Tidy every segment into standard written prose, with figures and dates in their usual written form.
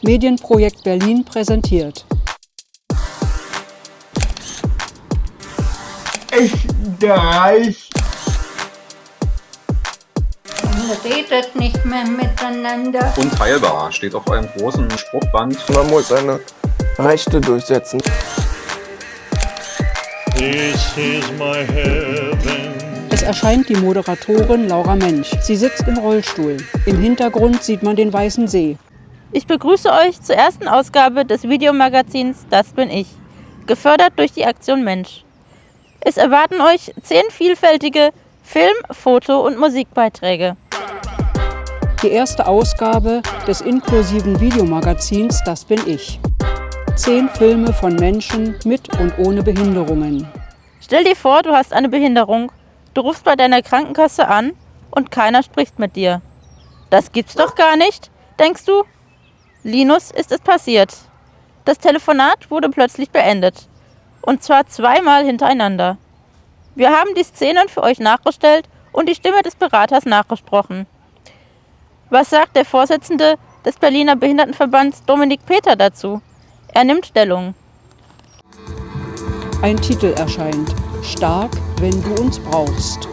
Medienprojekt Berlin präsentiert. Echt dreist. Redet nicht mehr miteinander. Unteilbar steht auf eurem großen Spruchband. Man muss seine Rechte durchsetzen. This is my heaven. Es erscheint die Moderatorin Laura Mensch. Sie sitzt im Rollstuhl. Im Hintergrund sieht man den Weißen See. Ich begrüße euch zur ersten Ausgabe des Videomagazins Das bin ich, gefördert durch die Aktion Mensch. Es erwarten euch 10 vielfältige Film-, Foto- und Musikbeiträge. Die erste Ausgabe des inklusiven Videomagazins Das bin ich. 10 Filme von Menschen mit und ohne Behinderungen. Stell dir vor, du hast eine Behinderung, du rufst bei deiner Krankenkasse an und keiner spricht mit dir. Das gibt's doch gar nicht, denkst du? Linus ist es passiert. Das Telefonat wurde plötzlich beendet. Und zwar 2-mal hintereinander. Wir haben die Szenen für euch nachgestellt und die Stimme des Beraters nachgesprochen. Was sagt der Vorsitzende des Berliner Behindertenverbands Dominik Peter dazu? Er nimmt Stellung. Ein Titel erscheint. Stark, wenn du uns brauchst.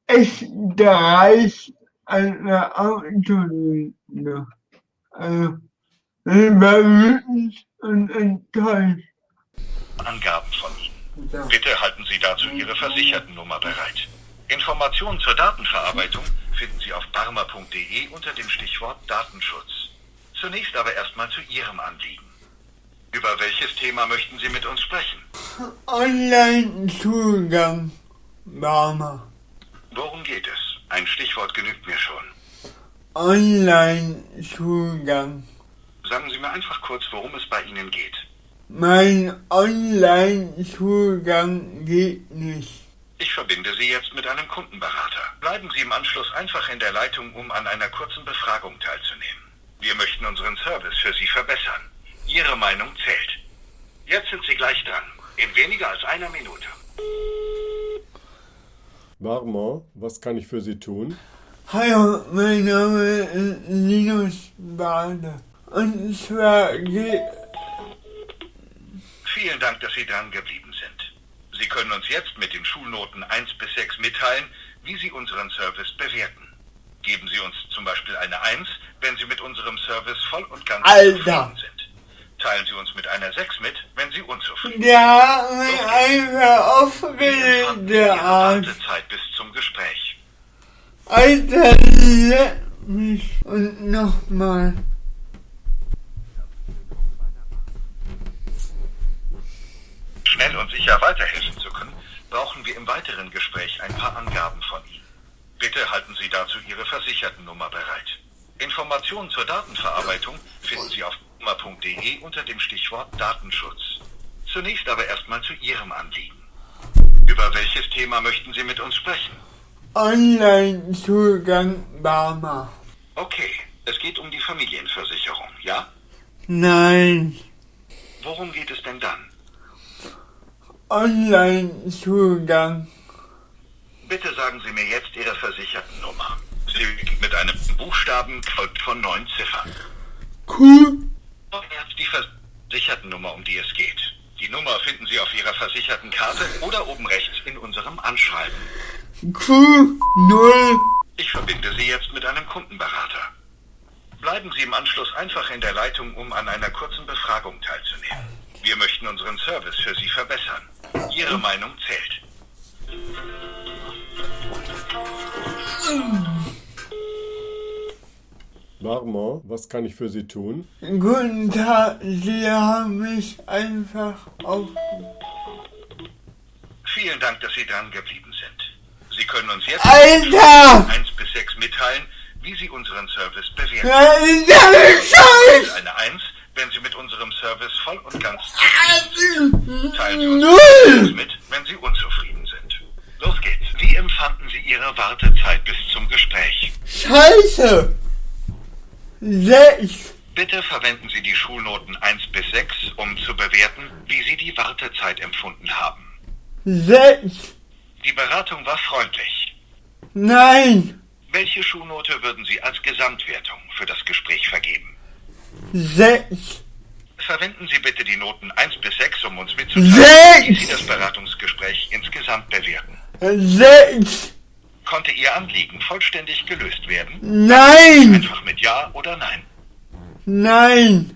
Echt dreist an der Autolinie. Also, ich war wütend und enttäuscht. Angaben von Ihnen. Bitte halten Sie dazu Ihre Versichertennummer bereit. Informationen zur Datenverarbeitung finden Sie auf barmer.de unter dem Stichwort Datenschutz. Zunächst aber erstmal zu Ihrem Anliegen. Über welches Thema möchten Sie mit uns sprechen? Online-Zugang, Barmer. Worum geht es? Ein Stichwort genügt mir schon. Online-Zugang. Sagen Sie mir einfach kurz, worum es bei Ihnen geht. Mein Online-Zugang geht nicht. Ich verbinde Sie jetzt mit einem Kundenberater. Bleiben Sie im Anschluss einfach in der Leitung, um an einer kurzen Befragung teilzunehmen. Wir möchten unseren Service für Sie verbessern. Ihre Meinung zählt. Jetzt sind Sie gleich dran. In weniger als einer Minute. Barmer, was kann ich für Sie tun? Hallo, mein Name ist Linus Bade. Und zwar geht... Vielen Dank, dass Sie dran geblieben sind. Sie können uns jetzt mit den Schulnoten 1 bis 6 mitteilen, wie Sie unseren Service bewerten. Geben Sie uns zum Beispiel eine 1, wenn Sie mit unserem Service voll und ganz zufrieden sind. Teilen Sie uns mit einer 6 mit, wenn Sie unzufrieden sind. Ja, einfach aufgeregt, der Arsch. Wartezeit bis zum Gespräch. Alter, leck mich. Und nochmal. Schnell und sicher weiterhelfen zu können, brauchen wir im weiteren Gespräch ein paar Angaben von Ihnen. Bitte halten Sie dazu Ihre Versichertennummer bereit. Informationen zur Datenverarbeitung finden Sie auf barmer.de unter dem Stichwort Datenschutz. Zunächst aber erstmal zu Ihrem Anliegen. Über welches Thema möchten Sie mit uns sprechen? Online-Zugang, Barmer. Okay, es geht um die Familienversicherung, ja? Nein. Worum geht es denn dann? Online-Zugang. Bitte sagen Sie mir jetzt Ihre Versichertennummer. Sie beginnt mit einem Buchstaben, gefolgt von 9 Ziffern. Q. Jetzt die Versichertennummer, um die es geht. Die Nummer finden Sie auf Ihrer Versichertenkarte oder oben rechts in unserem Anschreiben. Q0. Ich verbinde Sie jetzt mit einem Kundenberater. Bleiben Sie im Anschluss einfach in der Leitung, um an einer kurzen Befragung teilzunehmen. Wir möchten unseren Service für Sie verbessern. Ihre Meinung zählt. Barmer, was kann ich für Sie tun? Guten Tag, Sie haben mich einfach auf... Vielen Dank, dass Sie dran geblieben sind. Sie können uns jetzt Alter! 1 bis 6 mitteilen, wie Sie unseren Service bewerten. Scheiß! Eine 1, wenn Sie mit unserem Service voll und ganz zufrieden sind. Teilen Sie uns Null! mit, wenn Sie unzufrieden sind. Los geht's. Wie empfanden Sie Ihre Wartezeit bis zum Gespräch? Scheiße! 6. Bitte verwenden Sie die Schulnoten 1 bis 6, um zu bewerten, wie Sie die Wartezeit empfunden haben. 6. Die Beratung war freundlich. Nein. Welche Schulnote würden Sie als Gesamtwertung für das Gespräch vergeben? 6. Verwenden Sie bitte die Noten 1 bis 6, um uns mitzuteilen, wie Sie das Beratungsgespräch insgesamt bewerten. 6. Konnte Ihr Anliegen vollständig gelöst werden? Nein. Einfach mit Ja oder Nein. Nein.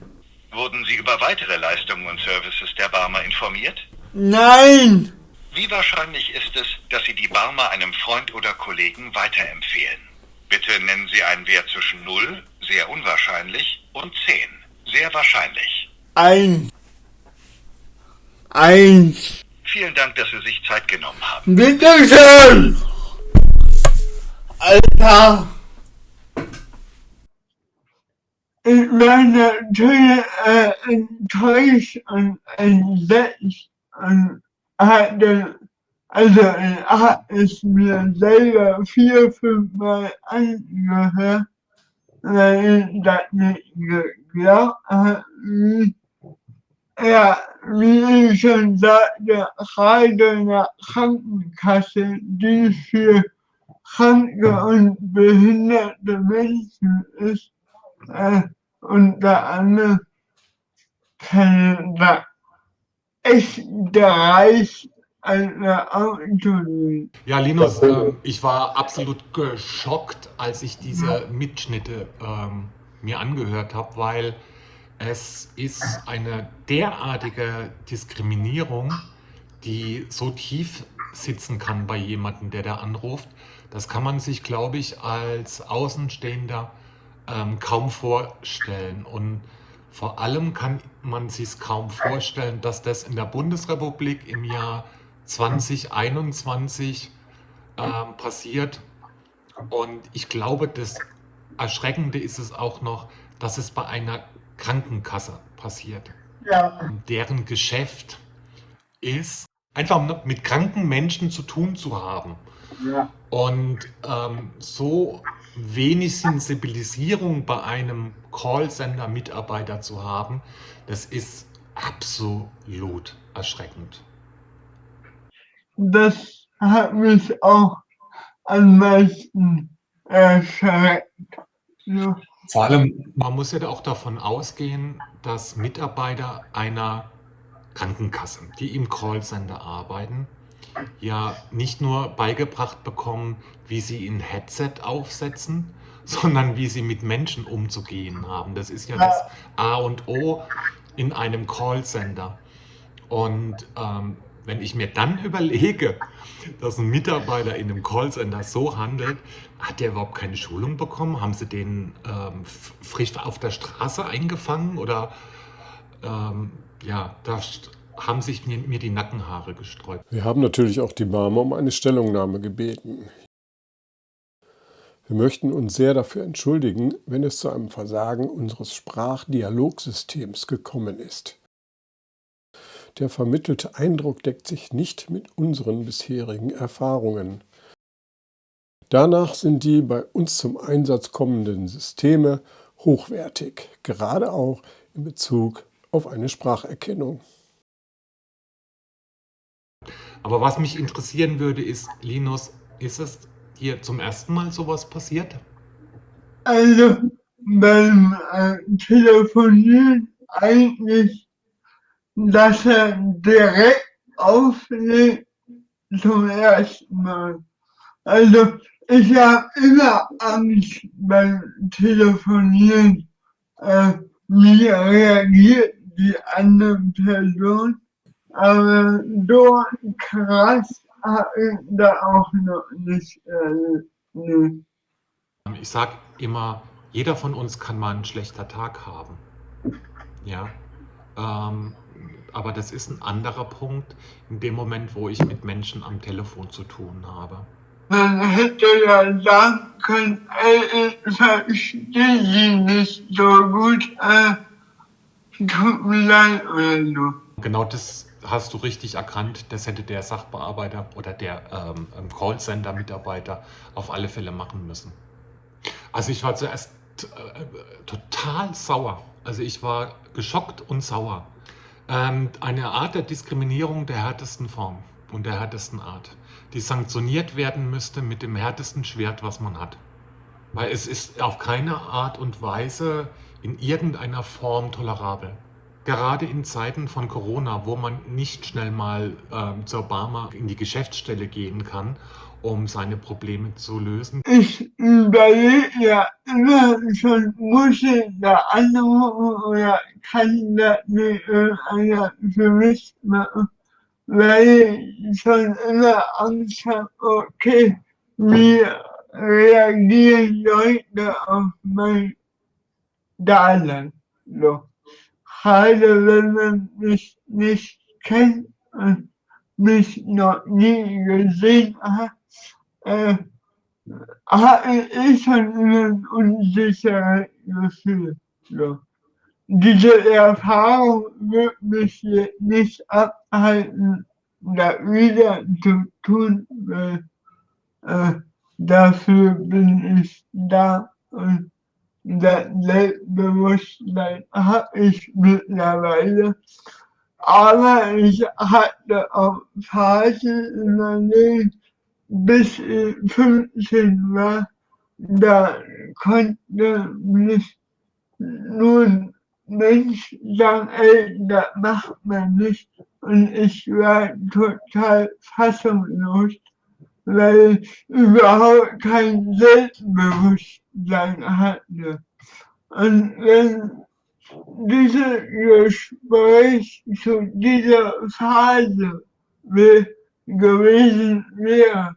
Wurden Sie über weitere Leistungen und Services der Barmer informiert? Nein. Wie wahrscheinlich ist es, dass Sie die Barmer einem Freund oder Kollegen weiterempfehlen? Bitte nennen Sie einen Wert zwischen 0, sehr unwahrscheinlich, und 10, sehr wahrscheinlich. 1. 1. Vielen Dank, dass Sie sich Zeit genommen haben. Bitteschön. Alter. Ich bin natürlich enttäuscht und entsetzt und hatte, also ich habe es mir selber 4, 5 Mal angehört, weil ich das nicht geglaubt habe. Ja, wie ich schon sagte, gerade in der Krankenkasse, die für kranke und behinderte Menschen ist, unter anderem kann da echt dreist eine Auto nehmen. Ja, Linus, ich war absolut geschockt, als ich diese Mitschnitte mir angehört habe, weil es ist eine derartige Diskriminierung, die so tief sitzen kann bei jemandem, der da anruft. Das kann man sich, glaube ich, als Außenstehender kaum vorstellen. Und vor allem kann man sich kaum vorstellen, dass das in der Bundesrepublik im Jahr 2021 passiert. Und ich glaube, das Erschreckende ist es auch noch, dass es bei einer Krankenkasse passiert. Ja. Deren Geschäft ist, einfach mit kranken Menschen zu tun zu haben. Ja. Und so wenig Sensibilisierung bei einem Callcenter-Mitarbeiter zu haben, das ist absolut erschreckend. Das hat mich auch am meisten erschreckt. Ja. Vor allem, man muss ja auch davon ausgehen, dass Mitarbeiter einer Krankenkasse, die im Callcenter arbeiten, ja nicht nur beigebracht bekommen, wie sie ein Headset aufsetzen, sondern wie sie mit Menschen umzugehen haben. Das ist ja das A und O in einem Callcenter. Und wenn ich mir dann überlege, dass ein Mitarbeiter in einem Callcenter so handelt, hat der überhaupt keine Schulung bekommen? Haben sie den frisch auf der Straße eingefangen? Oder ja, da haben sich mir die Nackenhaare gesträubt. Wir haben natürlich auch die Barmer um eine Stellungnahme gebeten. Wir möchten uns sehr dafür entschuldigen, wenn es zu einem Versagen unseres Sprachdialogsystems gekommen ist. Der vermittelte Eindruck deckt sich nicht mit unseren bisherigen Erfahrungen. Danach sind die bei uns zum Einsatz kommenden Systeme hochwertig, gerade auch in Bezug auf eine Spracherkennung. Aber was mich interessieren würde, ist, Linus, ist es dir zum ersten Mal sowas passiert? Also beim Telefonieren eigentlich, dass er direkt auflegt zum ersten Mal. Also ich habe immer Angst beim Telefonieren, wie reagiert die andere Person. Aber so krass habe ich da auch noch nicht erlebt. Ich sage immer, jeder von uns kann mal einen schlechten Tag haben. Ja, aber das ist ein anderer Punkt in dem Moment, wo ich mit Menschen am Telefon zu tun habe. Man hätte ja sagen können, ich verstehe sie nicht so gut, tut mir leid oder so. Genau das hast du richtig erkannt, das hätte der Sachbearbeiter oder der Callcenter-Mitarbeiter auf alle Fälle machen müssen. Also ich war zuerst total sauer, also ich war geschockt und sauer. Eine Art der Diskriminierung der härtesten Form und der härtesten Art, die sanktioniert werden müsste mit dem härtesten Schwert, was man hat. Weil es ist auf keine Art und Weise in irgendeiner Form tolerabel. Gerade in Zeiten von Corona, wo man nicht schnell mal zur Barmer in die Geschäftsstelle gehen kann, um seine Probleme zu lösen. Ich überlege ja immer schon, muss ich da anrufen oder kann das nicht irgendeiner für mich machen? Weil ich schon immer Angst habe, okay, wie reagieren Leute auf mein Dasein? So. Gerade wenn man mich nicht kennt und mich noch nie gesehen hat, äh, hatte ich schon immer ein unsicheres Gefühl. So. Diese Erfahrung wird mich jetzt nicht abhalten, das wieder zu tun, weil dafür bin ich da und das Selbstbewusstsein habe ich mittlerweile. Aber ich hatte auch Phasen in meinem Leben, bis ich 15 war, da konnte mich nur ein Mensch sagen, ey, das macht man nicht. Und ich war total fassungslos, weil ich überhaupt kein Selbstbewusstsein hatte. Und wenn dieses Gespräch zu dieser Phase gewesen wäre,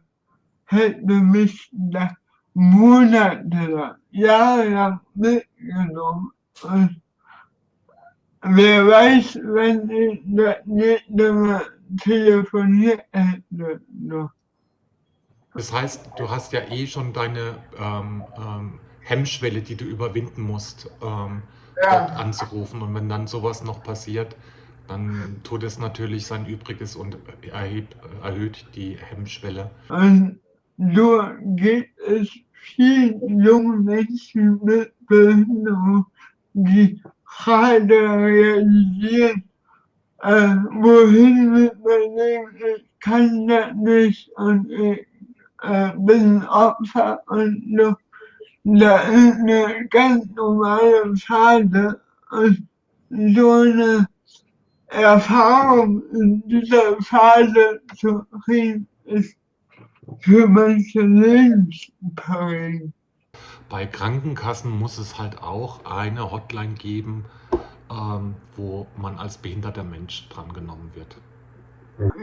hätte mich das monatelang, jahrelang mitgenommen. Und wer weiß, wenn ich das nächste Mal telefoniert hätte noch. Das heißt, du hast ja eh schon deine Hemmschwelle, die du überwinden musst, dort anzurufen. Und wenn dann sowas noch passiert, dann tut es natürlich sein Übriges und erhöht die Hemmschwelle. Und so geht es vielen jungen Menschen mit Behinderung, die gerade realisieren, wohin mit meinem Leben, ich kann das nicht und ich bin ein Opfer und so. Das ist eine ganz normale Phase und so eine Erfahrung in dieser Phase zu kriegen, ist für manche lebensprägend. Bei Krankenkassen muss es halt auch eine Hotline geben, wo man als behinderter Mensch drangenommen wird.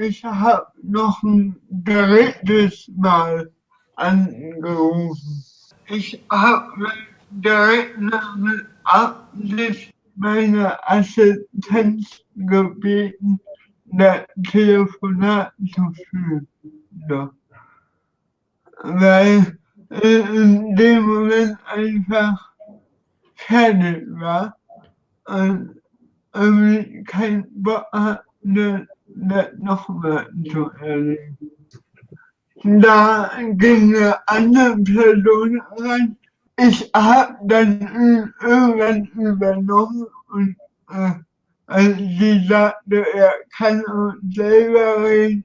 Ich habe noch ein drittes Mal angerufen. Ich habe direkt nach Absicht meiner Assistenz gebeten, das Telefonat zu führen. So. Weil in dem Moment einfach fertig war und irgendwie kein Bock hatte, das nochmal zu erleben. Da ging eine andere Person ran. Ich habe dann irgendwann übernommen und als sie sagte, er kann uns selber reden,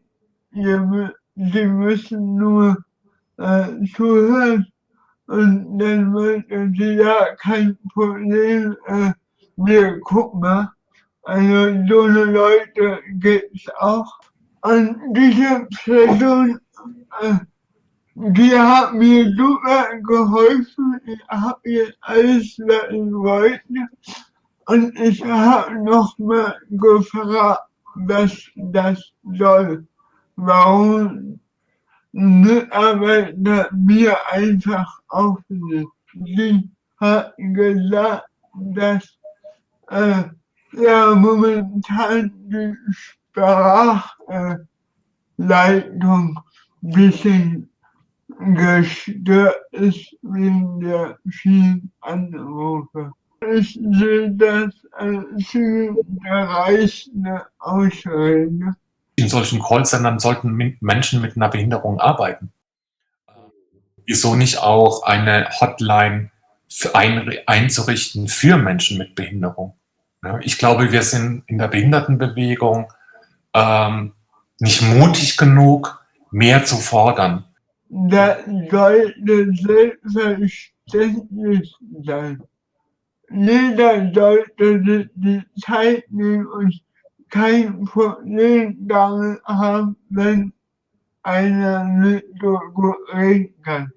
sie müssen nur zuhören. Und dann meinte sie, ja, kein Problem, wir gucken mal. Also so eine Leute gibt's auch. Und diese Person, die hat mir super geholfen. Ich habe ihr alles, was ich wollte. Und ich habe nochmal gefragt, was das soll. Warum ein Mitarbeiter mir einfach auflegt. Sie hat gesagt, dass ja momentan die Sprachleitung ein bisschen gestört ist wegen der vielen Anrufe. Ich sehe das als zielgerechte Ausrede. In solchen Callcentern sollten Menschen mit einer Behinderung arbeiten. Wieso nicht auch eine Hotline einzurichten für Menschen mit Behinderung? Ich glaube, wir sind in der Behindertenbewegung nicht mutig genug, mehr zu fordern. Das sollte selbstverständlich sein. Jeder sollte sich die Zeit nehmen und kein Problem damit haben, wenn einer nicht so gut reden kann.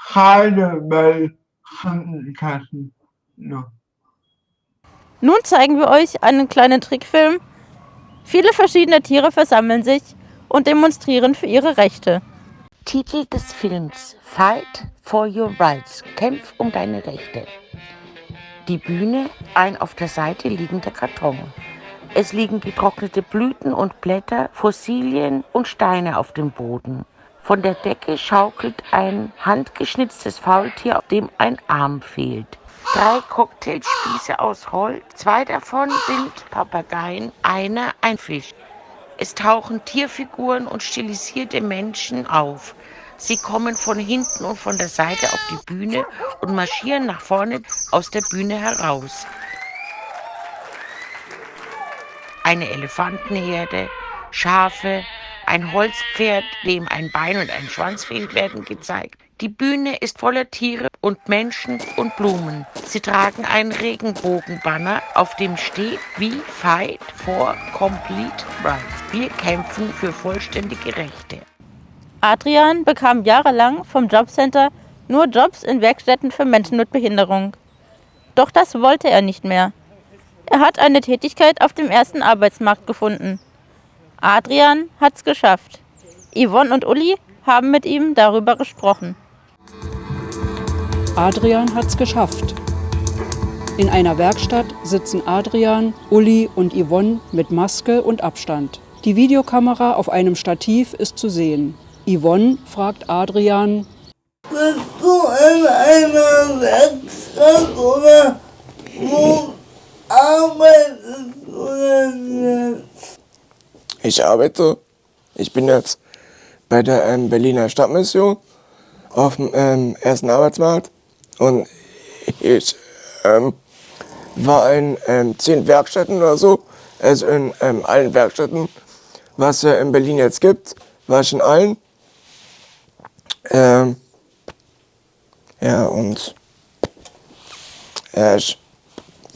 Gerade bei Krankenkassen noch. Nun zeigen wir euch einen kleinen Trickfilm. Viele verschiedene Tiere versammeln sich und demonstrieren für ihre Rechte. Titel des Films: Fight for your rights. Kämpf um deine Rechte. Die Bühne, ein auf der Seite liegender Karton. Es liegen getrocknete Blüten und Blätter, Fossilien und Steine auf dem Boden. Von der Decke schaukelt ein handgeschnitztes Faultier, auf dem ein Arm fehlt. 3 Cocktailspieße aus Holz, 2 davon sind Papageien, einer ein Fisch. Es tauchen Tierfiguren und stilisierte Menschen auf. Sie kommen von hinten und von der Seite auf die Bühne und marschieren nach vorne aus der Bühne heraus. Eine Elefantenherde, Schafe, ein Holzpferd, dem ein Bein und ein Schwanz fehlt, werden gezeigt. Die Bühne ist voller Tiere und Menschen und Blumen. Sie tragen einen Regenbogenbanner, auf dem steht: We fight for complete rights. Wir kämpfen für vollständige Rechte. Adrian bekam jahrelang vom Jobcenter nur Jobs in Werkstätten für Menschen mit Behinderung. Doch das wollte er nicht mehr. Er hat eine Tätigkeit auf dem ersten Arbeitsmarkt gefunden. Adrian hat's geschafft. Yvonne und Uli haben mit ihm darüber gesprochen. Adrian hat's geschafft. In einer Werkstatt sitzen Adrian, Uli und Yvonne mit Maske und Abstand. Die Videokamera auf einem Stativ ist zu sehen. Yvonne fragt Adrian: Bist du in einer Werkstatt oder wo arbeitest du denn jetzt? Ich bin jetzt bei der Berliner Stadtmission auf dem ersten Arbeitsmarkt und ich war in 10 Werkstätten oder so, also in allen Werkstätten, was es in Berlin jetzt gibt, war ich in allen. Ja, und ich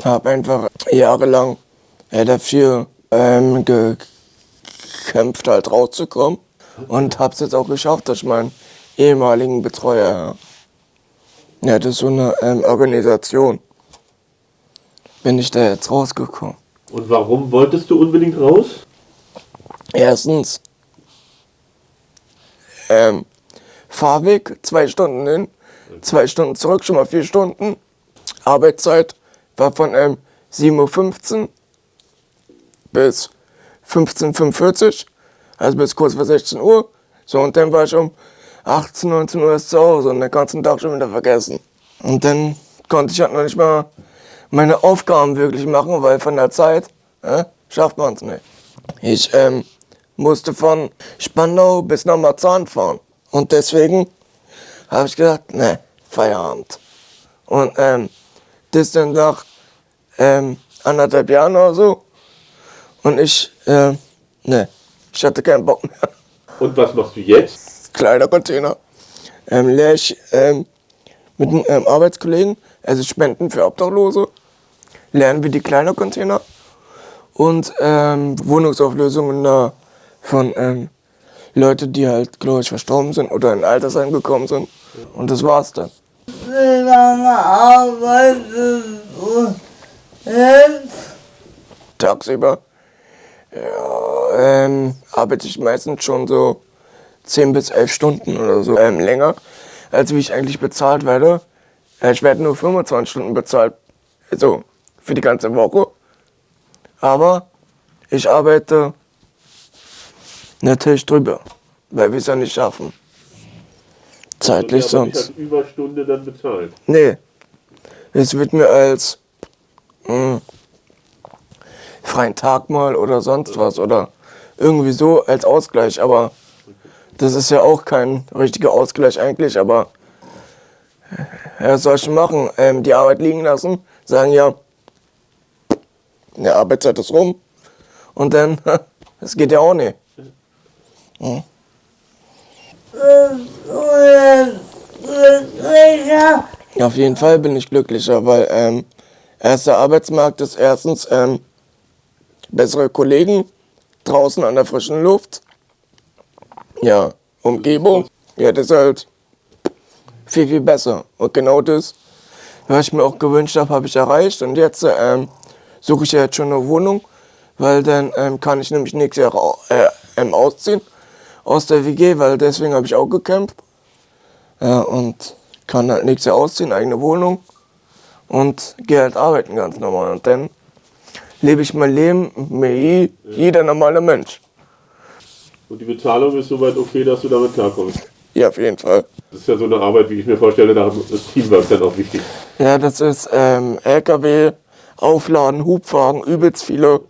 habe einfach jahrelang dafür gekämpft, halt rauszukommen und habe es jetzt auch geschafft durch meinen ehemaligen Betreuer. Ja, das ist so eine Organisation. Bin ich da jetzt rausgekommen. Und warum wolltest du unbedingt raus? Erstens, Fahrweg 2 Stunden hin, 2 Stunden zurück, schon mal 4 Stunden. Arbeitszeit war von 7:15 Uhr bis 15:45 Uhr, also bis kurz vor 16 Uhr. So, und dann war ich um 18, 19 Uhr erst zu Hause und den ganzen Tag schon wieder vergessen. Und dann konnte ich halt noch nicht mal meine Aufgaben wirklich machen, weil von der Zeit schafft man es nicht. Ich musste von Spandau bis nach Marzahn fahren. Und deswegen habe ich gedacht, ne, Feierabend. Und das dann nach 1,5 Jahren oder so. Und ich hatte keinen Bock mehr. Und was machst du jetzt? Kleidercontainer. Leer ich mit einem Arbeitskollegen, also Spenden für Obdachlose, lernen wir die Kleidercontainer und Wohnungsauflösungen von Leute, die halt, glaube ich, verstorben sind oder in Altersheim gekommen sind. Und das war's dann. Wie lange arbeitest du jetzt? Tagsüber arbeite ich meistens schon so 10 bis 11 Stunden oder so länger, als wie ich eigentlich bezahlt werde. Ich werde nur 25 Stunden bezahlt, also für die ganze Woche. Aber ich arbeite natürlich drüber, weil wir es ja nicht schaffen. Zeitlich also, aber sonst. Nicht als Überstunde dann bezahlt? Nee, es wird mir als freien Tag mal oder sonst was oder irgendwie so als Ausgleich, aber das ist ja auch kein richtiger Ausgleich eigentlich, aber was soll ich machen? Die Arbeit liegen lassen, sagen ja, die Arbeitszeit ist rum und dann, das geht ja auch nicht. Auf jeden Fall bin ich glücklicher, weil erster Arbeitsmarkt ist erstens bessere Kollegen draußen an der frischen Luft. Ja, Umgebung. Ja, das ist halt viel, viel besser. Und genau das, was ich mir auch gewünscht habe, habe ich erreicht. Und jetzt suche ich ja jetzt schon eine Wohnung, weil dann kann ich nämlich nächstes Jahr ausziehen aus der WG, weil deswegen habe ich auch gekämpft. Und kann halt nächstes Jahr ausziehen, eigene Wohnung und gehe halt arbeiten ganz normal. Und dann lebe ich mein Leben wie jeder normale Mensch. Und die Bezahlung ist soweit okay, dass du damit klarkommst? Ja, auf jeden Fall. Das ist ja so eine Arbeit, wie ich mir vorstelle, da ist das Teamwork dann auch wichtig. Ja, das ist LKW, Aufladen, Hubwagen, übelst viele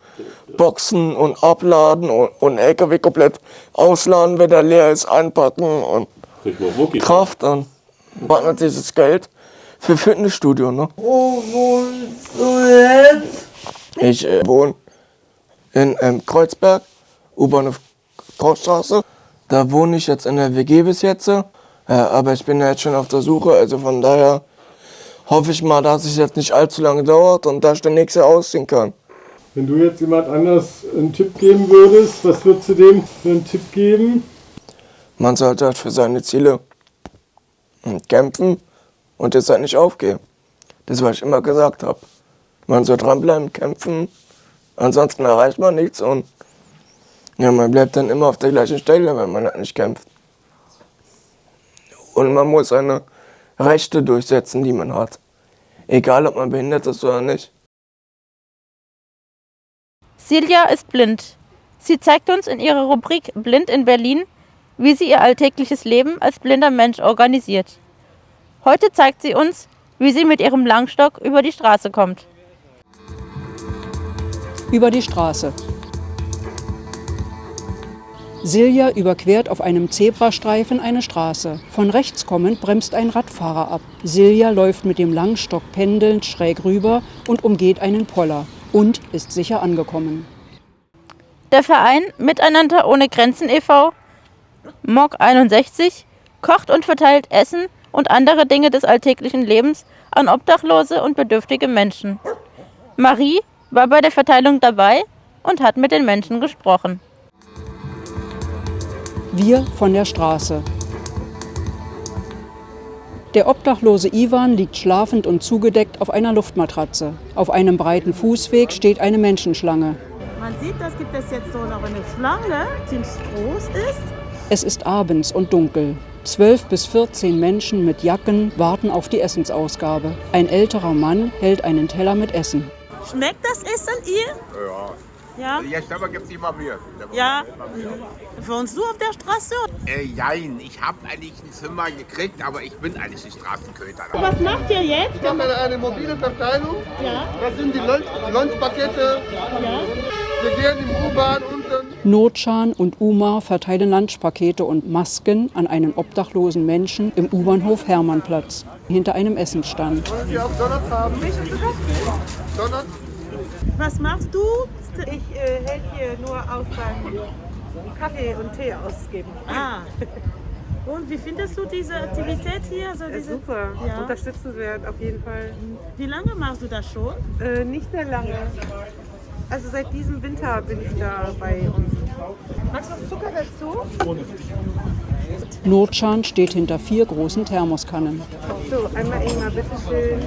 Boxen und Abladen und LKW komplett ausladen, wenn der leer ist, einpacken und Kraft und braucht natürlich das Geld für Fitnessstudio. Ne? Wo wohnst du jetzt? Ich wohne in Kreuzberg, U-Bahnhof Kochstraße. Da wohne ich jetzt in der WG bis jetzt. Aber ich bin ja jetzt schon auf der Suche, also von daher hoffe ich mal, dass es jetzt nicht allzu lange dauert und dass ich dann nächstes Jahr ausziehen kann. Wenn du jetzt jemand anders einen Tipp geben würdest, was würdest du dem für einen Tipp geben? Man sollte halt für seine Ziele kämpfen und jetzt halt nicht aufgeben. Das, was ich immer gesagt habe. Man soll dranbleiben, kämpfen, ansonsten erreicht man nichts und ja, man bleibt dann immer auf der gleichen Stelle, wenn man halt nicht kämpft. Und man muss seine Rechte durchsetzen, die man hat. Egal, ob man behindert ist oder nicht. Silja ist blind. Sie zeigt uns in ihrer Rubrik Blind in Berlin, wie sie ihr alltägliches Leben als blinder Mensch organisiert. Heute zeigt sie uns, wie sie mit ihrem Langstock über die Straße kommt. Über die Straße. Silja überquert auf einem Zebrastreifen eine Straße. Von rechts kommend bremst ein Radfahrer ab. Silja läuft mit dem Langstock pendelnd schräg rüber und umgeht einen Poller und ist sicher angekommen. Der Verein Miteinander ohne Grenzen e.V., MOG 61, kocht und verteilt Essen und andere Dinge des alltäglichen Lebens an obdachlose und bedürftige Menschen. Marie war bei der Verteilung dabei und hat mit den Menschen gesprochen. Wir von der Straße. Der obdachlose Ivan liegt schlafend und zugedeckt auf einer Luftmatratze. Auf einem breiten Fußweg steht eine Menschenschlange. Man sieht, das gibt es jetzt so noch eine Schlange, die ziemlich groß ist. Es ist abends und dunkel. 12 bis 14 Menschen mit Jacken warten auf die Essensausgabe. Ein älterer Mann hält einen Teller mit Essen. Schmeckt das Essen ihr? Ja. Ja? Jetzt aber gibt's immer mehr. Ja. Wohnst du auf der Straße? Jein, ich habe eigentlich ein Zimmer gekriegt, aber ich bin eigentlich ein Straßenköter. Was macht ihr jetzt? Ich mache eine mobile Verteilung. Ja. Das sind die Lunchpakete. Ja. Wir gehen im U-Bahn unten. Nurcan und Umar verteilen Lunchpakete und Masken an einen obdachlosen Menschen im U-Bahnhof Hermannplatz, hinter einem Essensstand. Wollen Sie auch Donuts haben? Donuts? Was machst du? Ich helfe hier nur aus beim Kaffee und Tee ausgeben. Ah. Und wie findest du diese Aktivität hier? Also Super, ja. unterstützenswert auf jeden Fall. Wie lange machst du das schon? Nicht sehr lange. Also seit diesem Winter bin ich da bei uns. Magst du noch Zucker dazu? Nurcan steht hinter 4 großen Thermoskannen. So, einmal Ingmar, bitteschön.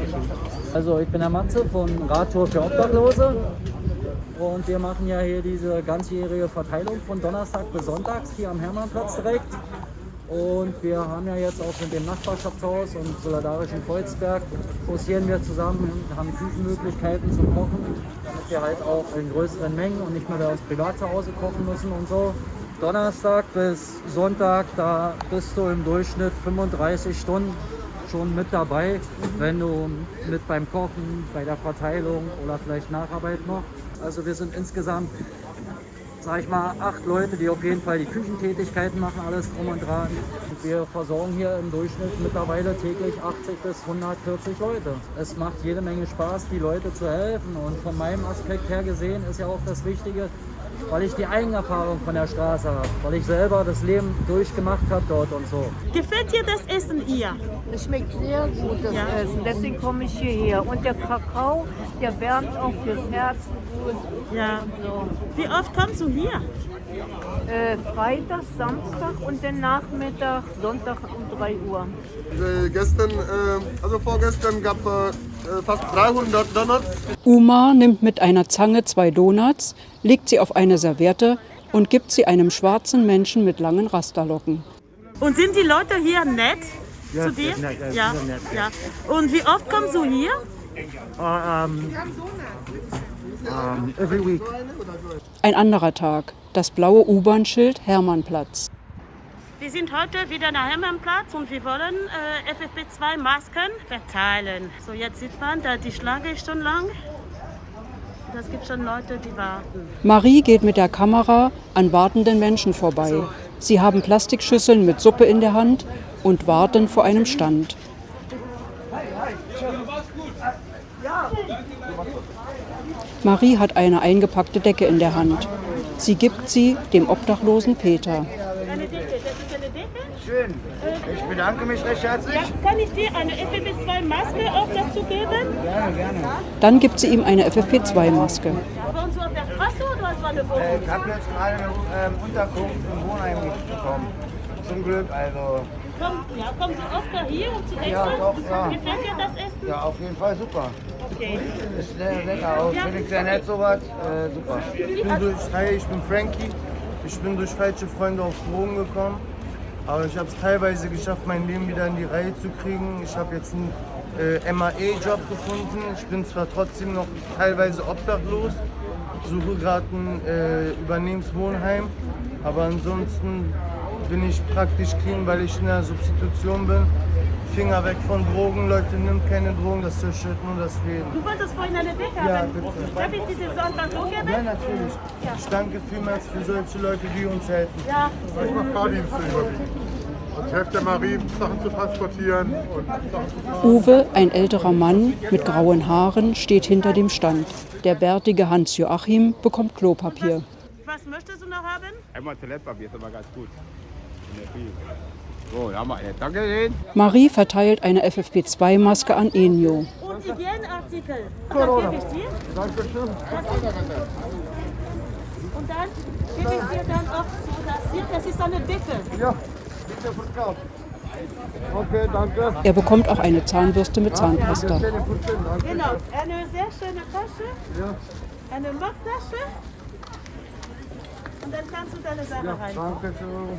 Also ich bin der Matze von Radtour für Obdachlose und wir machen ja hier diese ganzjährige Verteilung von Donnerstag bis Sonntags hier am Hermannplatz direkt. Und wir haben ja jetzt auch mit dem Nachbarschaftshaus und Solidarischen Kreuzberg forcieren wir zusammen und haben Küchenmöglichkeiten zum Kochen, damit wir halt auch in größeren Mengen und nicht mehr da aus privat zu Hause kochen müssen und so. Donnerstag bis Sonntag, da bist du im Durchschnitt 35 Stunden schon mit dabei, wenn du mit beim Kochen, bei der Verteilung oder vielleicht Nacharbeit noch. Also wir sind insgesamt, sag ich mal, 8 Leute, die auf jeden Fall die Küchentätigkeiten machen, alles drum und dran. Und wir versorgen hier im Durchschnitt mittlerweile täglich 80 bis 140 Leute. Es macht jede Menge Spaß, die Leute zu helfen. Und von meinem Aspekt her gesehen ist ja auch das Wichtige, weil ich die Eigenerfahrung von der Straße habe, weil ich selber das Leben durchgemacht habe dort und so. Gefällt dir das Essen hier? Es schmeckt sehr gut, das Essen. Deswegen komme ich hierher. Und der Kakao, der wärmt auch fürs Herz gut. Ja. Wie oft kommst du hier? Freitag, Samstag und dann Nachmittag, Sonntag um 3 Uhr. Vorgestern gab es fast 300 Donuts. Uma nimmt mit einer Zange 2 Donuts, legt sie auf eine Serviette und gibt sie einem schwarzen Menschen mit langen Rasterlocken. Und sind die Leute hier nett Ja, zu dir? nett, Ja. sehr nett. Ja. Und wie oft kommst du hier? Every week. Ein anderer Tag. Das blaue U-Bahn-Schild Hermannplatz. Wir sind heute wieder nach Hermannplatz und wir wollen FFP2-Masken verteilen. So, jetzt sieht man, da die Schlange ist schon lang. Es gibt schon Leute, die warten. Marie geht mit der Kamera an wartenden Menschen vorbei. Sie haben Plastikschüsseln mit Suppe in der Hand und warten vor einem Stand. Marie hat eine eingepackte Decke in der Hand. Sie gibt sie dem obdachlosen Peter. Eine Decke, das ist eine Decke? Schön. Ich bedanke mich recht herzlich. Ja, kann ich dir eine FFP2-Maske auch dazu geben? Gerne, gerne. Dann gibt sie ihm eine FFP2-Maske. Wohnst du auf der Straße oder hast du eine Wohnung? Ich habe jetzt gerade eine Unterkunft im Wohnheim bekommen. Zum Glück, also. Kommst du öfter hier, um zu essen? Ja, doch, ja. Gefällt dir das Essen? Ja, auf jeden Fall super. Okay. Ist sehr lecker auch. Finde ich sehr nett sowas. Super. Ich bin Frankie. Ich bin durch falsche Freunde auf Drogen gekommen. Aber ich habe es teilweise geschafft, mein Leben wieder in die Reihe zu kriegen. Ich habe jetzt einen MAE-Job gefunden. Ich bin zwar trotzdem noch teilweise obdachlos, suche gerade ein Übernehmenswohnheim. Aber ansonsten bin ich praktisch clean, weil ich in der Substitution bin. Finger weg von Drogen, Leute, nimmt keine Drogen, das zerstört nur das Leben. Du wolltest vorhin eine Decke Ja, haben. bitte. Darf ich dir das einfach so geben? Ja, natürlich. Ja. Ich danke vielmals für solche Leute, die uns helfen. Ja. Ich mache Fahrdienste überwiegend. Ich helfe der Marie, Sachen zu transportieren. Uwe, ein älterer Mann mit grauen Haaren, steht hinter dem Stand. Der bärtige Hans-Joachim bekommt Klopapier. Was möchtest du noch haben? Einmal Toilettenpapier ist aber ganz gut. So, da haben wir eine. Danke schön. Marie verteilt eine FFP2-Maske an Enio. Und Hygieneartikel. Corona. Das gebe ich dir. Dankeschön. Und dann gebe ich dir dann auch das hier. Das ist eine Decke. Ja, bitte verkauft. Okay, danke. Er bekommt auch eine Zahnbürste mit Zahnpasta. Genau, eine sehr schöne Tasche. Ja. Eine Lochtasche. Und dann kannst du deine Sachen rein. Danke schön.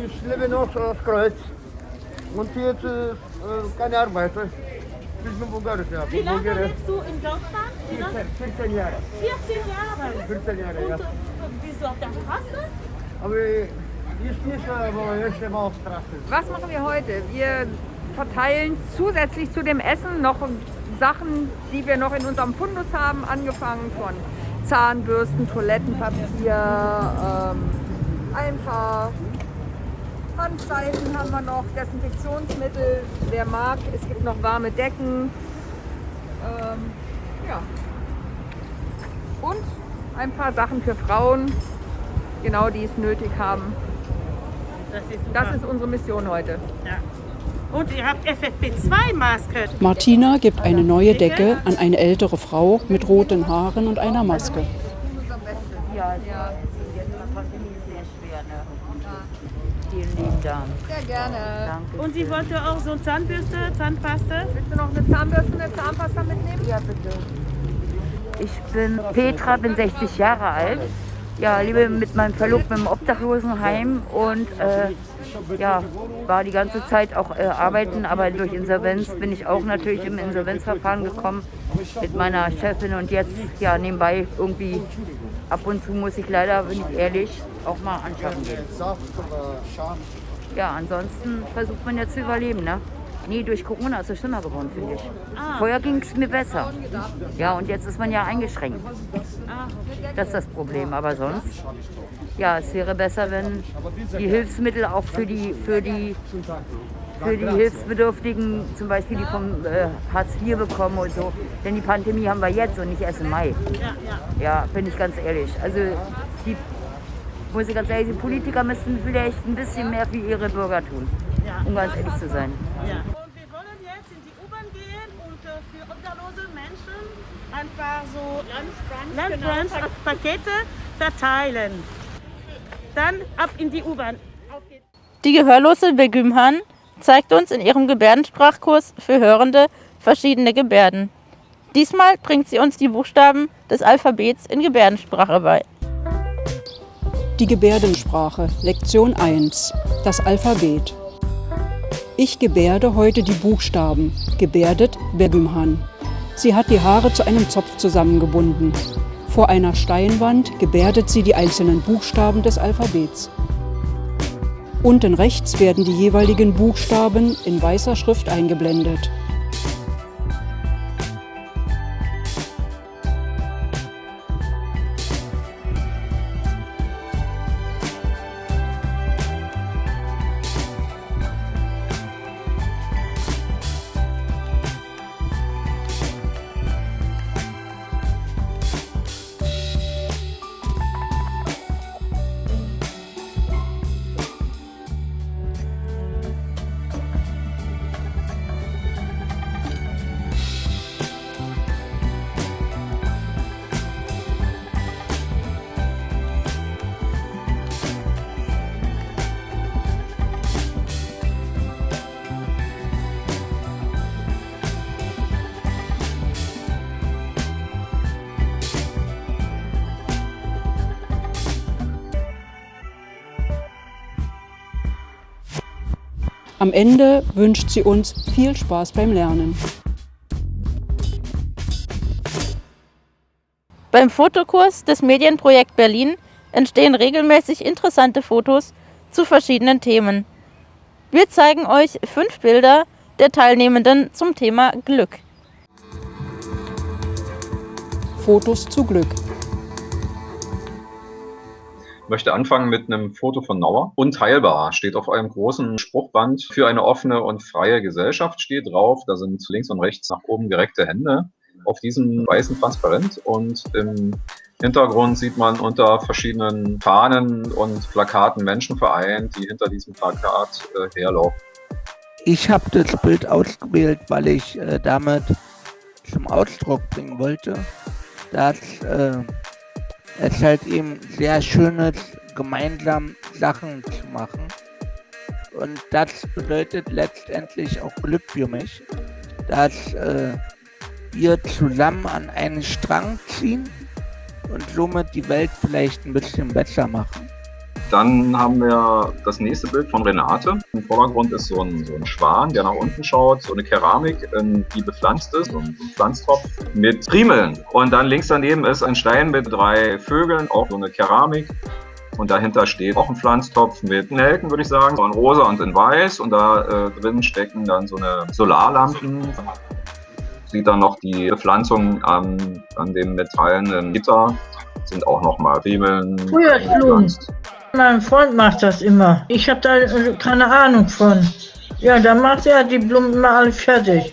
Ich lebe noch auf Kreuz. Und jetzt keine Arbeit. Ich bin Bulgarisch, ja. Wie lange lebst du in Deutschland? 14 Jahre. 14 Jahre? 14 Jahre, ja. Und bist du auf der Straße? Aber ich nicht, aber ich lebe auf Straße. Was machen wir heute? Wir verteilen zusätzlich zu dem Essen noch Sachen, die wir noch in unserem Fundus haben, angefangen von Zahnbürsten, Toilettenpapier, ein paar Handseifen haben wir noch, Desinfektionsmittel, wer mag. Es gibt noch warme Decken. Ja. Und ein paar Sachen für Frauen, genau die es nötig haben. Das ist unsere Mission heute. Ja. Und ihr habt FFP2-Maske. Martina gibt eine neue Decke an eine ältere Frau mit roten Haaren und einer Maske. Ja, ja. Sehr schwer, ne? Vielen lieben Dank. Sehr gerne. Danke. Und sie wollte auch so Zahnbürste, Zahnpasta. Willst du noch eine Zahnbürste, eine Zahnpasta mitnehmen? Ja, bitte. Ich bin Petra, bin 60 Jahre alt. Ja, lebe mit meinem Verlobten im Obdachlosenheim und ja, war die ganze Zeit auch arbeiten, aber durch Insolvenz bin ich auch natürlich im Insolvenzverfahren gekommen mit meiner Chefin und jetzt ja nebenbei irgendwie ab und zu muss ich leider, bin ich ehrlich, auch mal anschaffen gehen. Ja, ansonsten versucht man ja zu überleben, ne? Nee, durch Corona ist es schlimmer geworden, finde ich. Vorher ging es mir besser. Ja, und jetzt ist man ja eingeschränkt. Das ist das Problem. Aber sonst, ja, es wäre besser, wenn die Hilfsmittel auch für die für die Hilfsbedürftigen, zum Beispiel die vom Hartz IV bekommen und so. Denn die Pandemie haben wir jetzt und nicht erst im Mai. Ja, bin ich ganz ehrlich. Also muss ich ganz ehrlich, die Politiker müssen vielleicht ein bisschen mehr für ihre Bürger tun, um ganz ehrlich zu sein. Ja. Und wir wollen jetzt in die U-Bahn gehen und für obdachlose Menschen ein paar so Lunchbrunch-Pakete verteilen. Dann ab in die U-Bahn. Die gehörlose Begüm Han zeigt uns in ihrem Gebärdensprachkurs für Hörende verschiedene Gebärden. Diesmal bringt sie uns die Buchstaben des Alphabets in Gebärdensprache bei. Die Gebärdensprache, Lektion 1, das Alphabet. Ich gebärde heute die Buchstaben, gebärdet Begüm Han. Sie hat die Haare zu einem Zopf zusammengebunden. Vor einer Steinwand gebärdet sie die einzelnen Buchstaben des Alphabets. Unten rechts werden die jeweiligen Buchstaben in weißer Schrift eingeblendet. Am Ende wünscht sie uns viel Spaß beim Lernen. Beim Fotokurs des Medienprojekt Berlin entstehen regelmäßig interessante Fotos zu verschiedenen Themen. Wir zeigen euch 5 Bilder der Teilnehmenden zum Thema Glück. Fotos zu Glück. Ich möchte anfangen mit einem Foto von Nauer. Unteilbar steht auf einem großen Spruchband. Für eine offene und freie Gesellschaft steht drauf. Da sind links und rechts nach oben gereckte Hände auf diesem weißen Transparent. Und im Hintergrund sieht man unter verschiedenen Fahnen und Plakaten Menschen vereint, die hinter diesem Plakat herlaufen. Ich habe das Bild ausgewählt, weil ich damit zum Ausdruck bringen wollte, dass es halt eben sehr schön ist, gemeinsam Sachen zu machen. Und das bedeutet letztendlich auch Glück für mich, dass wir zusammen an einen Strang ziehen und somit die Welt vielleicht ein bisschen besser machen. Dann haben wir das nächste Bild von Renate. Im Vordergrund ist so ein Schwan, der nach unten schaut, so eine Keramik, die bepflanzt ist, so ein Pflanztopf mit Primeln. Und dann links daneben ist ein Stein mit 3 Vögeln, auch so eine Keramik. Und dahinter steht auch ein Pflanztopf mit Nelken, würde ich sagen, so in rosa und in weiß. Und da drin stecken dann so eine Solarlampen. Sieht dann noch die Bepflanzung an dem metallenen Gitter, sind auch nochmal Primeln. Frühjahrsblumen. Mein Freund macht das immer. Ich habe da keine Ahnung von. Ja, dann macht er die Blumen immer alle fertig.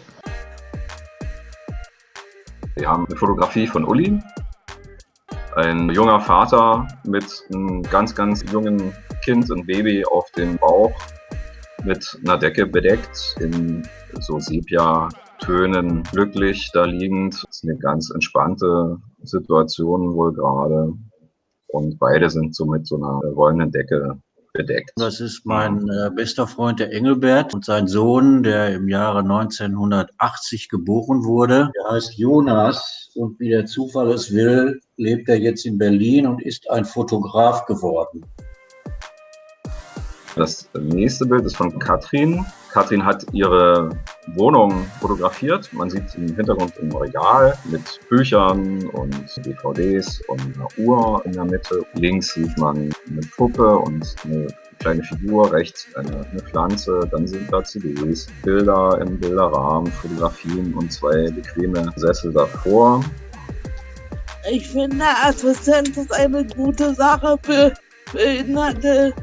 Wir haben eine Fotografie von Uli. Ein junger Vater mit einem ganz, ganz jungen Kind, ein Baby auf dem Bauch, mit einer Decke bedeckt, in so Sepia-Tönen glücklich da liegend. Das ist eine ganz entspannte Situation wohl gerade. Und beide sind so mit so einer wollenen Decke bedeckt. Das ist mein bester Freund, der Engelbert, und sein Sohn, der im Jahre 1980 geboren wurde. Der heißt Jonas und wie der Zufall es will, lebt er jetzt in Berlin und ist ein Fotograf geworden. Das nächste Bild ist von Katrin. Katrin hat ihre Wohnung fotografiert. Man sieht im Hintergrund ein Regal mit Büchern und DVDs und einer Uhr in der Mitte. Links sieht man eine Puppe und eine kleine Figur, rechts eine Pflanze. Dann sind da CDs, Bilder im Bilderrahmen, Fotografien und 2 bequeme Sessel davor. Ich finde, Assistenz ist eine gute Sache für Behinderte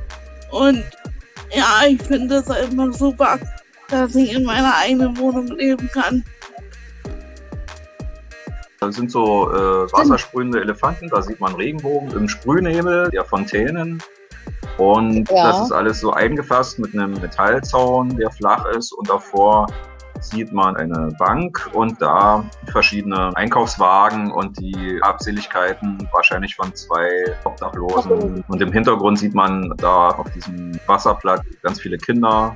und ja, ich finde es immer super dass ich in meiner eigenen Wohnung leben kann. Das sind so wassersprühende Elefanten, da sieht man Regenbogen im Sprühnebel der Fontänen. Und das ist alles so eingefasst mit einem Metallzaun, der flach ist. Und davor sieht man eine Bank und da verschiedene Einkaufswagen und die Habseligkeiten wahrscheinlich von 2 Obdachlosen. Und im Hintergrund sieht man da auf diesem Wasserplatz ganz viele Kinder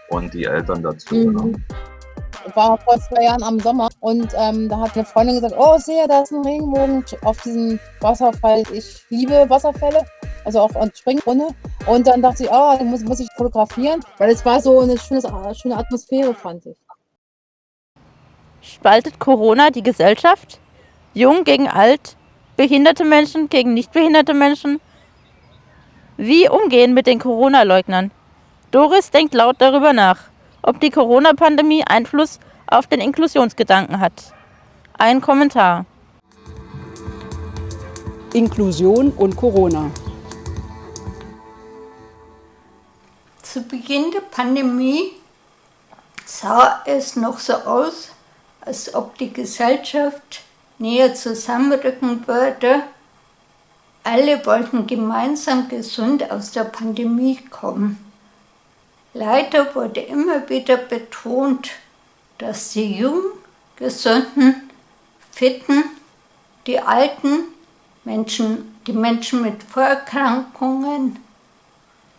und die Eltern dazu. Ne? Ich war vor 2 Jahren am Sommer und da hat eine Freundin gesagt, oh, sehe, da ist ein Regenbogen auf diesem Wasserfall. Ich liebe Wasserfälle, also auch an Springbrunnen. Und dann dachte ich, oh, muss ich fotografieren, weil es war so eine schöne Atmosphäre, fand ich. Spaltet Corona die Gesellschaft? Jung gegen alt? Behinderte Menschen gegen nicht behinderte Menschen? Wie umgehen mit den Corona-Leugnern? Doris denkt laut darüber nach, ob die Corona-Pandemie Einfluss auf den Inklusionsgedanken hat. Ein Kommentar. Inklusion und Corona. Zu Beginn der Pandemie sah es noch so aus, als ob die Gesellschaft näher zusammenrücken würde. Alle wollten gemeinsam gesund aus der Pandemie kommen. Leider wurde immer wieder betont, dass die jungen, gesunden, fitten, die alten Menschen, die Menschen mit Vorerkrankungen,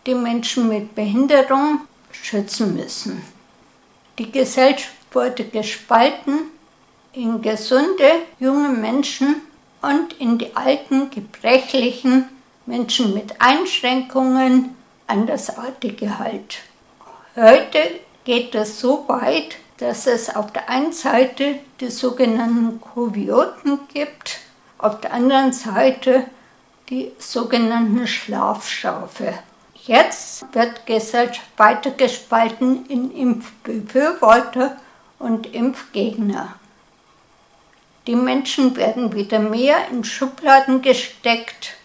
die Menschen mit Behinderung schützen müssen. Die Gesellschaft wurde gespalten in gesunde, junge Menschen und in die alten, gebrechlichen Menschen mit Einschränkungen, andersartige halt. Heute geht es so weit, dass es auf der einen Seite die sogenannten Kovioten gibt, auf der anderen Seite die sogenannten Schlafschafe. Jetzt wird die Gesellschaft weiter gespalten in Impfbefürworter und Impfgegner. Die Menschen werden wieder mehr in Schubladen gesteckt.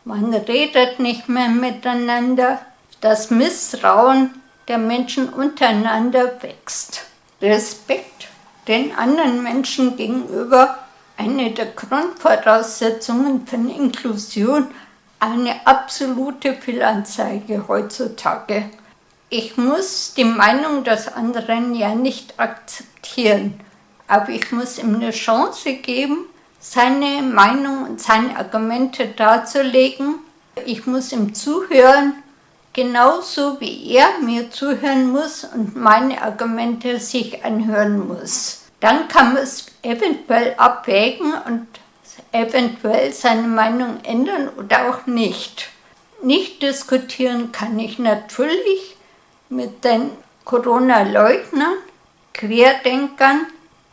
Man redet nicht mehr miteinander. Das Misstrauen der Menschen untereinander wächst. Respekt den anderen Menschen gegenüber, eine der Grundvoraussetzungen von Inklusion, eine absolute Fehlanzeige heutzutage. Ich muss die Meinung des anderen ja nicht akzeptieren, aber ich muss ihm eine Chance geben, seine Meinung und seine Argumente darzulegen. Ich muss ihm zuhören, genauso wie er mir zuhören muss und meine Argumente sich anhören muss. Dann kann man es eventuell abwägen und eventuell seine Meinung ändern oder auch nicht. Nicht diskutieren kann ich natürlich mit den Corona-Leugnern, Querdenkern,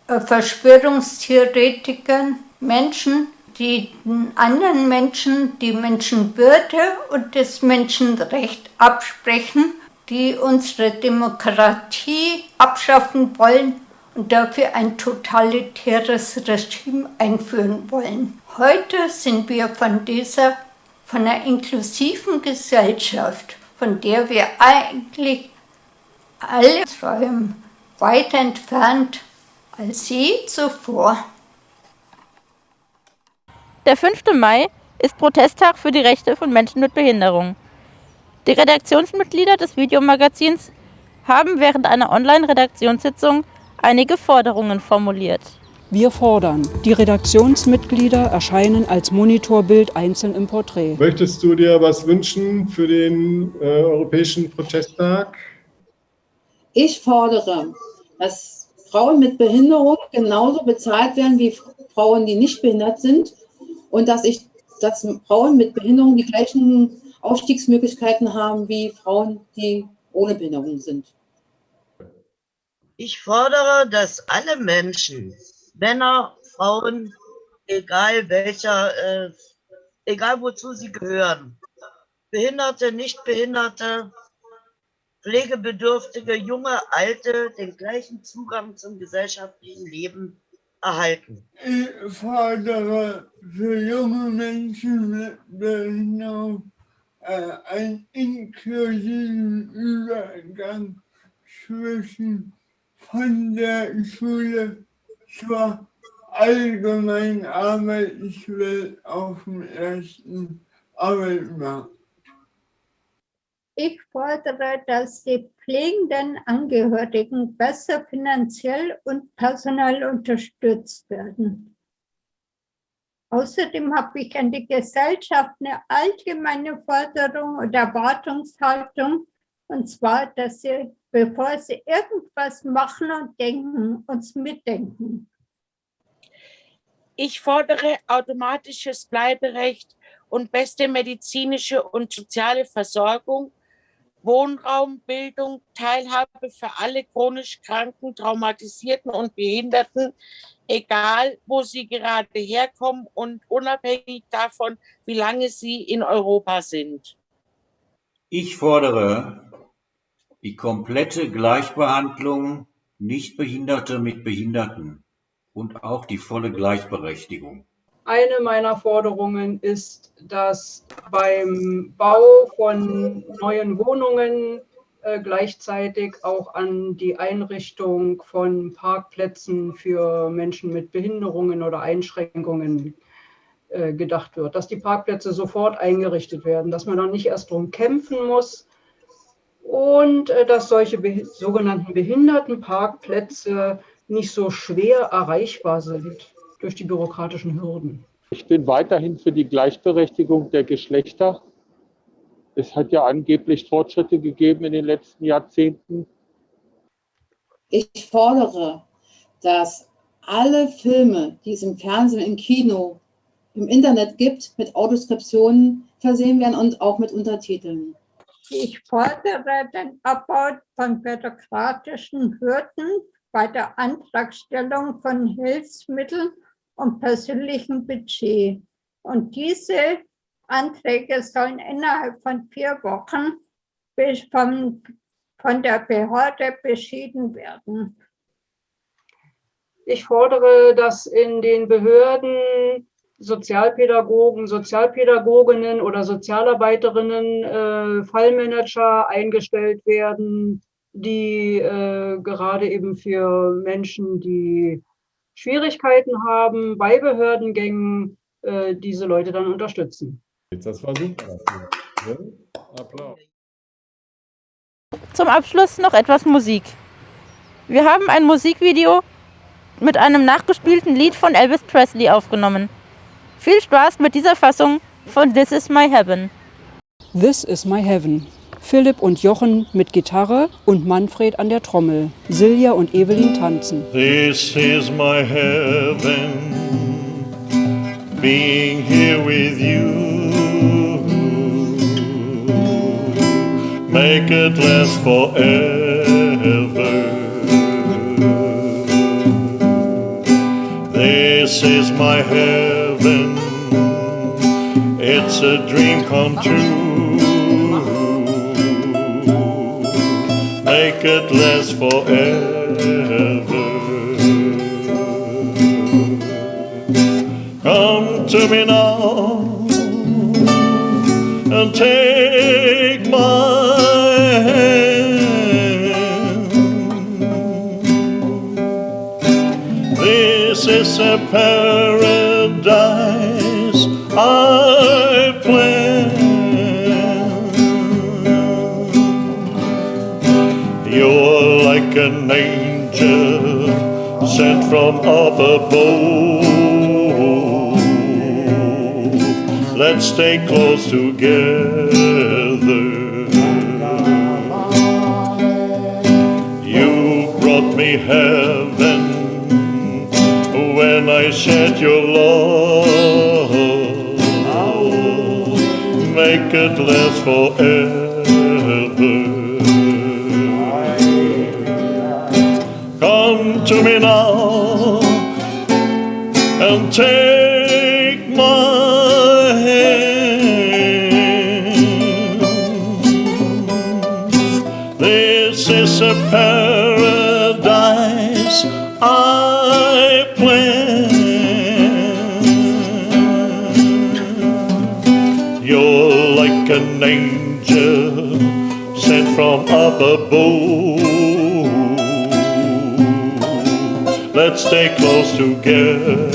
Verschwörungstheoretikern, Menschen, die den anderen Menschen die Menschenwürde und das Menschenrecht absprechen, die unsere Demokratie abschaffen wollen und dafür ein totalitäres Regime einführen wollen. Heute sind wir von einer inklusiven Gesellschaft, von der wir eigentlich alle träumen, weiter entfernt als je zuvor. Der 5. Mai ist Protesttag für die Rechte von Menschen mit Behinderung. Die Redaktionsmitglieder des Videomagazins haben während einer Online-Redaktionssitzung einige Forderungen formuliert. Wir fordern. Die Redaktionsmitglieder erscheinen als Monitorbild einzeln im Porträt. Möchtest du dir was wünschen für den Europäischen Protesttag? Ich fordere, dass Frauen mit Behinderung genauso bezahlt werden wie Frauen, die nicht behindert sind und dass Frauen mit Behinderung die gleichen Aufstiegsmöglichkeiten haben wie Frauen, die ohne Behinderung sind. Ich fordere, dass alle Menschen, Männer, Frauen, egal wozu sie gehören, Behinderte, Nichtbehinderte, Pflegebedürftige, junge, alte, den gleichen Zugang zum gesellschaftlichen Leben erhalten. Ich fordere für junge Menschen mit Behinderung einen inklusiven Übergang zwischen von der Schule zur allgemeinen Arbeitswelt auf dem ersten Arbeitsmarkt? Ich fordere, dass die pflegenden Angehörigen besser finanziell und personell unterstützt werden. Außerdem habe ich an die Gesellschaft eine allgemeine Forderung oder Erwartungshaltung, und zwar, dass sie, bevor sie irgendwas machen und denken, uns mitdenken. Ich fordere automatisches Bleiberecht und beste medizinische und soziale Versorgung, Wohnraum, Bildung, Teilhabe für alle chronisch Kranken, Traumatisierten und Behinderten, egal wo sie gerade herkommen und unabhängig davon, wie lange sie in Europa sind. Ich fordere die komplette Gleichbehandlung Nichtbehinderter mit Behinderten und auch die volle Gleichberechtigung. Eine meiner Forderungen ist, dass beim Bau von neuen Wohnungen gleichzeitig auch an die Einrichtung von Parkplätzen für Menschen mit Behinderungen oder Einschränkungen gedacht wird. Dass die Parkplätze sofort eingerichtet werden, dass man dann nicht erst drum kämpfen muss und dass solche sogenannten Behindertenparkplätze nicht so schwer erreichbar sind durch die bürokratischen Hürden. Ich bin weiterhin für die Gleichberechtigung der Geschlechter. Es hat ja angeblich Fortschritte gegeben in den letzten Jahrzehnten. Ich fordere, dass alle Filme, die es im Fernsehen, im Kino, im Internet gibt, mit Audioskriptionen versehen werden und auch mit Untertiteln. Ich fordere den Abbau von bürokratischen Hürden bei der Antragstellung von Hilfsmitteln und persönlichem Budget. Und diese Anträge sollen innerhalb von 4 Wochen von der Behörde beschieden werden. Ich fordere, dass in den Behörden Sozialpädagogen, Sozialpädagoginnen oder Sozialarbeiterinnen, Fallmanager eingestellt werden, die gerade eben für Menschen, die Schwierigkeiten haben, bei Behördengängen, diese Leute dann unterstützen. Das war super. Ja? Applaus. Zum Abschluss noch etwas Musik. Wir haben ein Musikvideo mit einem nachgespielten Lied von Elvis Presley aufgenommen. Viel Spaß mit dieser Fassung von This Is My Heaven. This is my heaven. Philipp und Jochen mit Gitarre und Manfred an der Trommel. Silja und Evelyn tanzen. This is my heaven, being here with you. Make it last forever. This is my heaven, it's a dream come true. Make it last forever. Come to me now and take my hand. This is a paradise I planned. You're like an angel sent from up above. Let's stay close together. You brought me heaven when I shed your love. Make it last forever. Come to me now and take my hand. This is a paradise I planned. You're like an angel sent from up above. let's stay close together.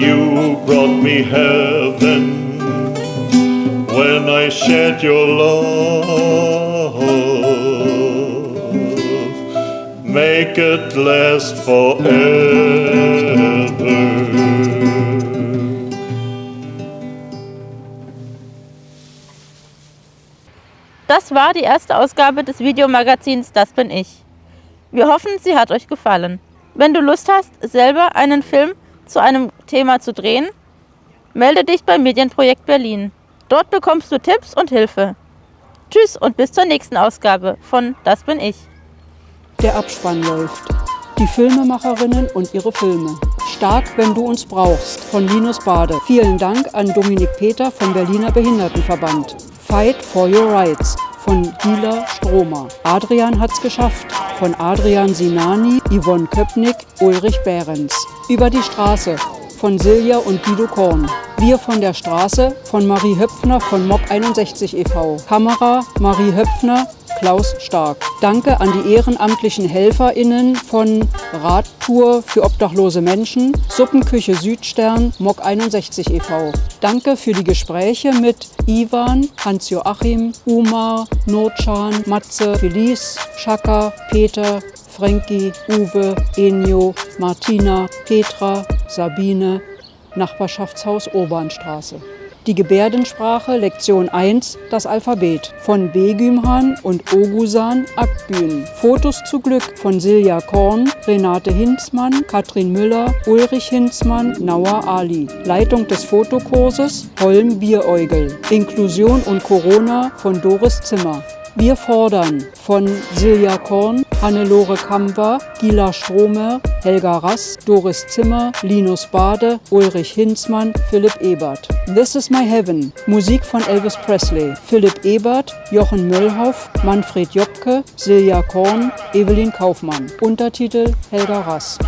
You brought me heaven when I shared your love. Make it last forever. Das war die erste Ausgabe des Videomagazins Das bin ich. Wir hoffen, sie hat euch gefallen. Wenn du Lust hast, selber einen Film zu einem Thema zu drehen, melde dich beim Medienprojekt Berlin. Dort bekommst du Tipps und Hilfe. Tschüss und bis zur nächsten Ausgabe von Das bin ich. Der Abspann läuft. Die Filmemacherinnen und ihre Filme. Stark, wenn du uns brauchst, von Linus Bade. Vielen Dank an Dominik Peter vom Berliner Behindertenverband. Fight for Your Rights von Gila Stromer. Adrian hat's geschafft von Adrian Sinani, Yvonne Köpnick, Ulrich Behrens. Über die Straße von Silja und Guido Korn. Wir von der Straße von Marie Höpfner von MOG 61 e.V. Kamera Marie Höpfner, Klaus Stark. Danke an die ehrenamtlichen HelferInnen von Radtour für obdachlose Menschen, Suppenküche Südstern, MOG 61 e.V. Danke für die Gespräche mit Ivan, Hans-Joachim, Umar, Nurcan, Matze, Felice, Shaka, Peter, Frankie, Uwe, Enjo, Martina, Petra, Sabine, Nachbarschaftshaus Urbanstraße. Die Gebärdensprache Lektion 1, das Alphabet von Begümhan und Ogusan Akgün. Fotos zu Glück von Silja Korn, Renate Hinzmann, Katrin Müller, Ulrich Hinzmann, Nauer Ali. Leitung des Fotokurses Holm Bieräugel. Inklusion und Corona von Doris Zimmer. Wir fordern von Silja Korn, Hannelore Kamper, Gila Stromer, Helga Rass, Doris Zimmer, Linus Bade, Ulrich Hinzmann, Philipp Ebert. This is my heaven. Musik von Elvis Presley. Philipp Ebert, Jochen Möllhoff, Manfred Jobke, Silja Korn, Evelyn Kaufmann. Untertitel Helga Rass.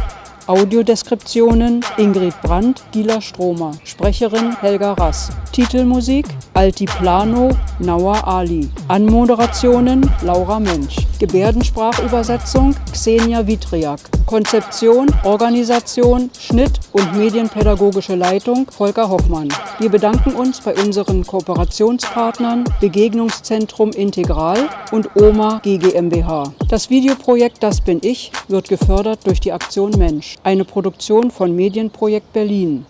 Audiodeskriptionen Ingrid Brandt, Gila Stromer. Sprecherin Helga Rass. Titelmusik Altiplano, Nauer Ali. Anmoderationen Laura Mönch. Gebärdensprachübersetzung Xenia Witriak. Konzeption, Organisation, Schnitt und medienpädagogische Leitung Volker Hoffmann. Wir bedanken uns bei unseren Kooperationspartnern Begegnungszentrum Integral und OMA GmbH. Das Videoprojekt Das bin ich wird gefördert durch die Aktion Mensch, eine Produktion von Medienprojekt Berlin.